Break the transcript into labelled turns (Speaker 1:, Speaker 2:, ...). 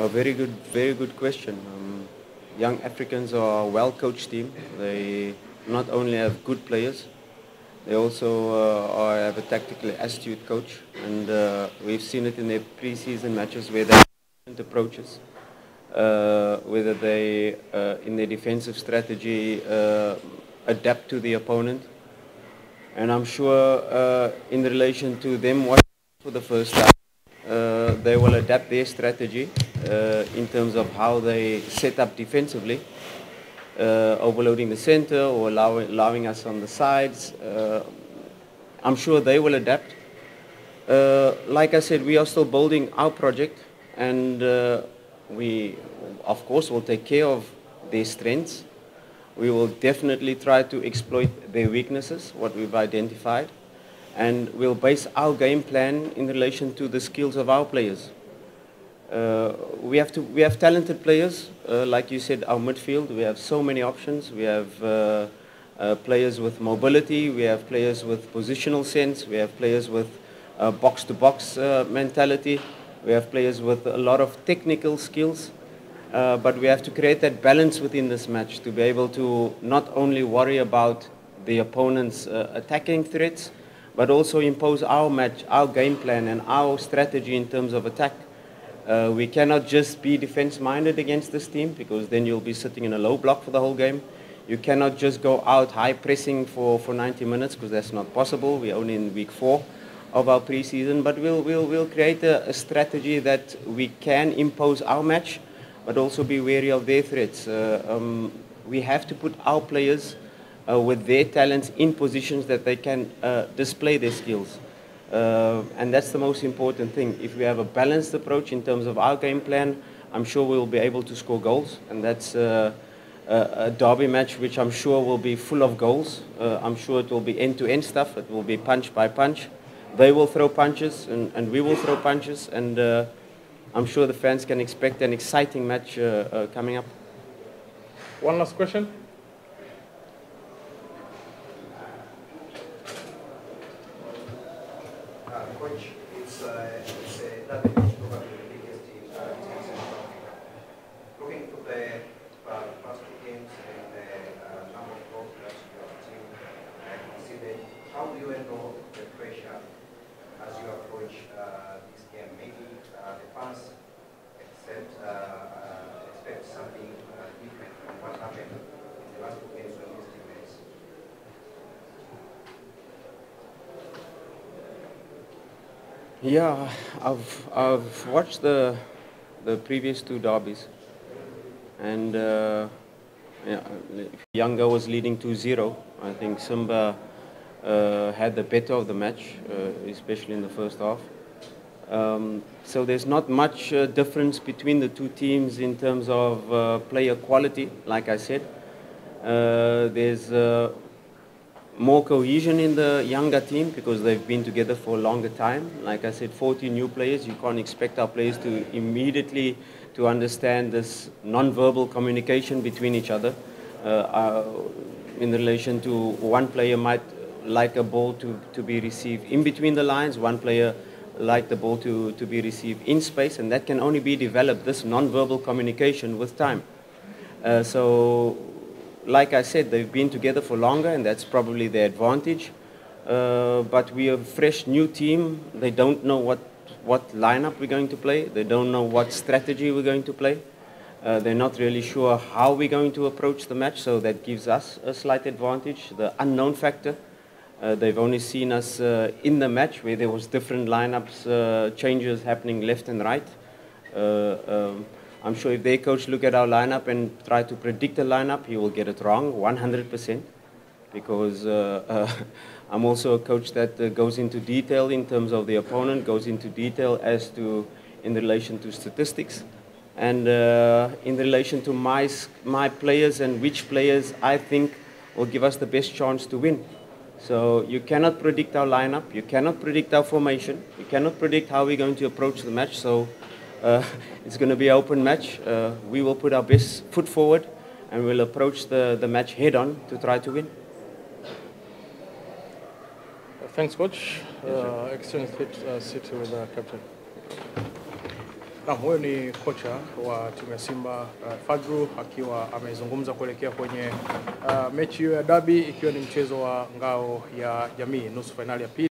Speaker 1: A very good question. Young Africans are a well-coached team. They not only have good players, they also have a tactically astute coach, and we've seen it in their pre-season matches where they have different approaches, whether they, in their defensive strategy, adapt to the opponent. And I'm sure in relation to them watching for the first time, they will adapt their strategy in terms of how they set up defensively, overloading the center or allowing us on the sides. I'm sure they will adapt. Like I said, we are still building our project, and we, of course, will take care of their strengths. We will definitely try to exploit their weaknesses, what we've identified, and we'll base our game plan in relation to the skills of our players. We have talented players, like you said, our midfield. We have so many options. We have players with mobility. We have players with positional sense. We have players with box-to-box mentality. We have players with a lot of technical skills. But we have to create that balance within this match to be able to not only worry about the opponent's attacking threats, but also impose our match, our game plan, and our strategy in terms of attack. We cannot just be defense-minded against this team, because then you'll be sitting in a low block for the whole game. You cannot just go out high pressing for 90 minutes, because that's not possible. We're only in week 4 of our preseason, but we'll create a strategy that we can impose our match, but also be wary of their threats. We have to put our players with their talents in positions that they can display their skills. And that's the most important thing. If we have a balanced approach in terms of our game plan, I'm sure we'll be able to score goals. And that's a derby match which I'm sure will be full of goals. I'm sure it will be end-to-end stuff. It will be punch by punch. They will throw punches, and we will throw punches. And I'm sure the fans can expect an exciting match coming up.
Speaker 2: One last question.
Speaker 3: Coach, it's David's probably the biggest team in terms of Africa. Looking to the past 2 games and the number of goals that your team conceded, how do you handle the pressure as you approach this game? Maybe the fans expect something different from what happened in the last 2 games when these teammates.
Speaker 1: Yeah, I've watched the previous 2 derbies, and yeah, YANGA was leading 2-0. I think Simba had the better of the match, especially in the first half. So there's not much difference between the 2 teams in terms of player quality. Like I said, there's more cohesion in the YANGA team because they've been together for a longer time. Like I said, 40 new players. You can't expect our players to immediately to understand this non-verbal communication between each other. In relation to one player might like a ball to be received in between the lines, one player like the ball to be received in space, and that can only be developed, this non-verbal communication, with time. So like I said, they've been together for longer, and that's probably their advantage. But we are a fresh new team. They don't know what lineup we're going to play. They don't know what strategy we're going to play. They're not really sure how we're going to approach the match, so that gives us a slight advantage, the unknown factor. They've only seen us in the match where there was different lineups, changes happening left and right. I'm sure if their coach look at our lineup and try to predict the lineup, he will get it wrong 100%, because I'm also a coach that goes into detail in terms of the opponent, goes into detail as to in relation to statistics, and in relation to my players and which players I think will give us the best chance to win. So you cannot predict our lineup, you cannot predict our formation, you cannot predict how we're going to approach the match. So it's going to be an open match. We will put our best foot forward, and we'll approach the match head on to try to win.
Speaker 2: Thanks, Coach. Excellent sit with the captain. Naam, huyo ni kocha wa timu ya Simba Fadlu akiwa amezungumza kuelekea kwenye mechi hiyo ya dabi, ikiwa ni mchezo wa ngao ya jamii nusu finali ya pili.